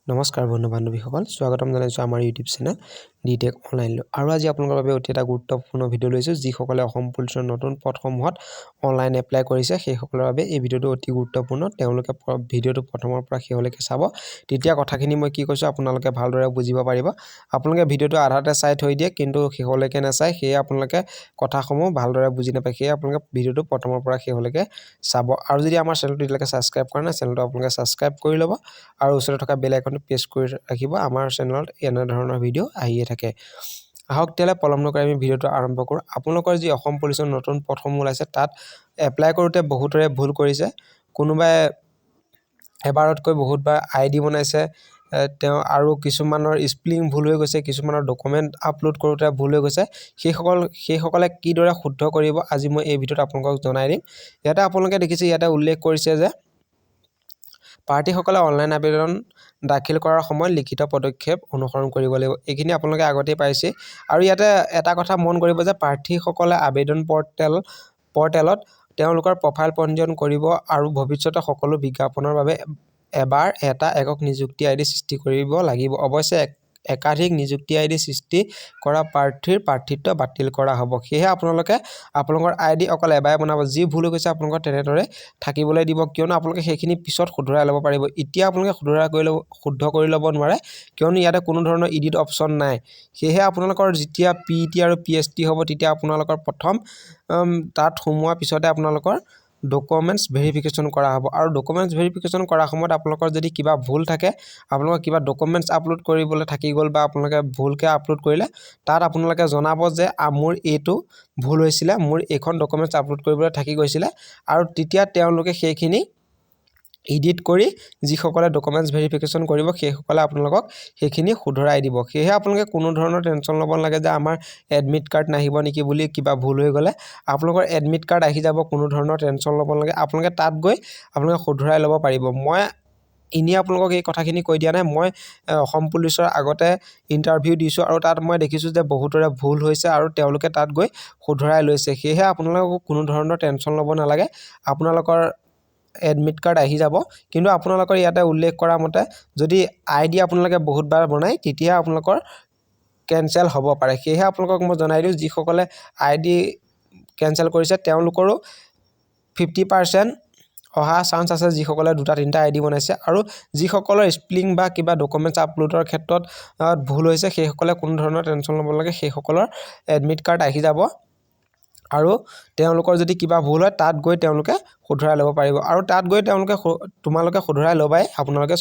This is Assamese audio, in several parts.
নমস্কাৰ বন্ধু বান্ধৱীসকল স্বাগতম জনাইছো আমাৰ ইউটিউব চেনেল ডিটেক অনলাইন আৰু আজি আপোনালোকৰ বাবে অতি এটা গুৰুত্বপূৰ্ণ ভিডিঅ' লৈছো যিসকলে অসম পুলিচৰ নতুন পদসমূহত অনলাইন এপ্লাই কৰিছে সেই সকলৰ বাবে এই ভিডিঅ'টো অতি গুৰুত্বপূৰ্ণ তেওঁলোকে ভিডিঅ'টো প্ৰথমৰ পৰা শেষলৈকে চাব তেতিয়া কথাখিনি মই কি কৈছো আপোনালোকে ভালদৰে বুজিব পাৰিব আপোনালোকে ভিডিঅ'টো আধাতে চাই থৈ দিয়ে কিন্তু শেষলৈকে নাচায় সেয়ে আপোনালোকে কথাসমূহ ভালদৰে বুজি নাপায় সেয়ে আপোনালোকে ভিডিঅ'টো প্ৰথমৰ পৰা শেষলৈকে চাব আৰু যদি আমাৰ চেনেলটো এতিয়ালৈকে সাবস্ক্ৰাইব কৰা নাই চেনেলটো আপোনালোকে সাবস্ক্ৰাইব কৰি ল'ব আৰু ওচৰত থকা বেল আইকনটো প্ৰেছ কৰি ৰাখিব আমাৰ চেনেলত এনে ধৰণৰ ভিডিঅ' আহিয়ে থাকে আহক তেলে পলম নকৰি আমি ভিডিঅ'টো আৰম্ভ কৰোঁ আপোনালোকৰ যি অসম পুলিচৰ নতুন পদসমূহ ওলাইছে তাত এপ্লাই কৰোঁতে বহুতৰে ভুল কৰিছে কোনোবাই এবাৰতকৈ বহুতবাৰ আইডি বনাইছে তেওঁ আৰু কিছুমানৰ স্পেলিং ভুল হৈ গৈছে কিছুমানৰ ডকুমেন্ট আপলোড কৰোঁতে ভুল হৈ গৈছে সেইসকলে কিদৰে শুদ্ধ কৰিব আজি মই এই ভিডিঅ'ত আপোনালোকক জনাই দিম ইয়াতে আপোনালোকে দেখিছে ইয়াতে উল্লেখ কৰিছে যে প্ৰাৰ্থীসকলে অনলাইন আবেদন দাখিল কৰাৰ সময়ত লিখিত পদক্ষেপ অনুসৰণ কৰিব লাগিব এইখিনি আপোনালোকে আগতে পাইছে আৰু ইয়াতে এটা কথা মন কৰিব যে প্ৰাৰ্থীসকলে আবেদন পৰ্টেলত তেওঁলোকৰ প্ৰফাইল পঞ্জীয়ন কৰিব আৰু ভৱিষ্যতে সকলো বিজ্ঞাপনৰ বাবে এবাৰ এটা একক নিযুক্তি আইডি সৃষ্টি কৰিব লাগিব অৱশ্যে একাধিক নিযুক্তি আইডি সৃষ্টি কৰা প্ৰাৰ্থীৰ প্ৰাৰ্থিত্ব বাতিল কৰা হ'ব সেয়ে আপোনালোকে আপোনালোকৰ আইডি অকল এবাৰ বনাব যি ভুল হৈছে আপোনালোকৰ তেনেদৰে থাকিবলৈ দিব কিয়নো আপোনালোকে সেইখিনি পিছত শুধৰাই ল'ব পাৰিব এতিয়া আপোনালোকে শুদ্ধ কৰি ল'ব নোৱাৰে কিয়নো ইয়াতে কোনো ধৰণৰ এডিট অপচন নাই সেয়ে আপোনালোকৰ যেতিয়া পিটি আৰু পিএসটি হ'ব তেতিয়া আপোনালোকৰ প্ৰথম তাত সোমোৱা পিছতে আপোনালোকৰ ডকুমেন্টস ভেৰিফিকেশন কৰা হ'ব আৰু ডকুমেন্টস ভেৰিফিকেশন কৰা সময়ত আপোনালোকৰ যদি কিবা ভুল থাকে আপোনালোকৰ কিবা ডকুমেন্টস আপলোড কৰিবলৈ থাকি গ'ল বা আপোনালোকে ভুলকে আপলোড কৰিলে তাত আপোনালোকে জনাব যে মোৰ এইটো ভুল হৈছিল মোৰ এখন ডকুমেন্টস আপলোড কৰিবলৈ থাকি গৈছিল আৰু তেতিয়া তেওঁলোকে সেইখিনি এডিট কৰি যিসকলে ডকুমেন্টস ভেৰিফিকেশন কৰিব সেইসকলে আপোনালোকক সেইখিনি শুধৰাই দিব সেয়ে আপোনালোকে কোনো ধৰণৰ টেনচন ল'ব নালাগে যে আমাৰ এডমিট কাৰ্ড নাহিব নেকি বুলি কিবা ভুল হৈ গ'লে আপোনালোকৰ এডমিট কাৰ্ড আহি যাব কোনো ধৰণৰ টেনচন ল'ব নালাগে আপোনালোকে তাত গৈ আপোনালোকে শুধৰাই ল'ব পাৰিব মই ইনি আপোনালোকক এই কথাখিনি কৈ দিয়া নাই মই অসম পুলিচৰ আগতে ইন্টাৰভিউ দিছো আৰু তাত মই দেখিছো যে বহুতৰে ভুল হৈছে আৰু তেওঁলোকে তাত গৈ শুধৰাই লৈছে সেয়ে আপোনালোকক কোনো ধৰণৰ টেনচন ল'ব নালাগে আপোনালোকৰ এডমিট কাৰ্ড আহি যাব কিন্তু আপোনালোকৰ ইয়াতে উল্লেখ কৰা মতে যদি আইডি আপোনালোকে বহুতবাৰ বনাই তেতিয়া আপোনালোকৰ কেনসেল হ'ব পাৰে সেয়ে আপোনালোকক মই জনাই দিও যিসকলে আইডি কেনসেল কৰিছে তেওঁলোকৰো 50% অহা চান্স আছে যিসকলে দুটা তিনটা আইডি বনাইছে আৰু যিসকলৰ স্পেলিং বা কিবা ডকুমেন্টস আপলোডৰ ক্ষেত্ৰত ভুল হৈছে সেইসকলে কোনো ধৰণৰ টেনচন ল'ব নালাগে সেইসকলৰ এডমিট কাৰ্ড আহি যাব আৰু তেওঁলোকৰ যদি কিবা ভুল হয় তাত গৈ তেওঁলোকে শুধৰাই ল'ব পাৰিব আৰু তাত গৈ তোমালোকে শুধৰাই ল'বাই আপোনালোকে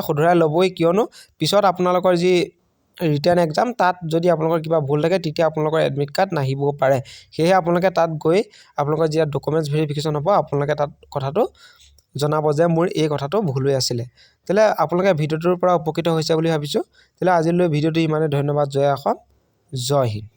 শুধৰাই ল'বই কিয়নো পিছত আপোনালোকৰ যি ৰিটেন এক্সাম তাত যদি আপোনালোকৰ কিবা ভুল থাকে তেতিয়া আপোনালোকৰ এডমিট কাৰ্ড নাহিবও পাৰে সেয়ে আপোনালোকে তাত গৈ আপোনালোকৰ যি ডকুমেন্টস ভেৰিফিকেশন হ'ব আপোনালোকে তাত কথাটো জনাব যে মোৰ এই কথাটো ভুল হৈ আছিল তেলে আপোনালোকে ভিডিঅ'টোৰ পৰা উপকৃত হৈছে বুলি ভাবিছো তেলে আজিলৈ ভিডিঅ'টো ইমানে ধন্যবাদ জয় অসম জয় হিন্দ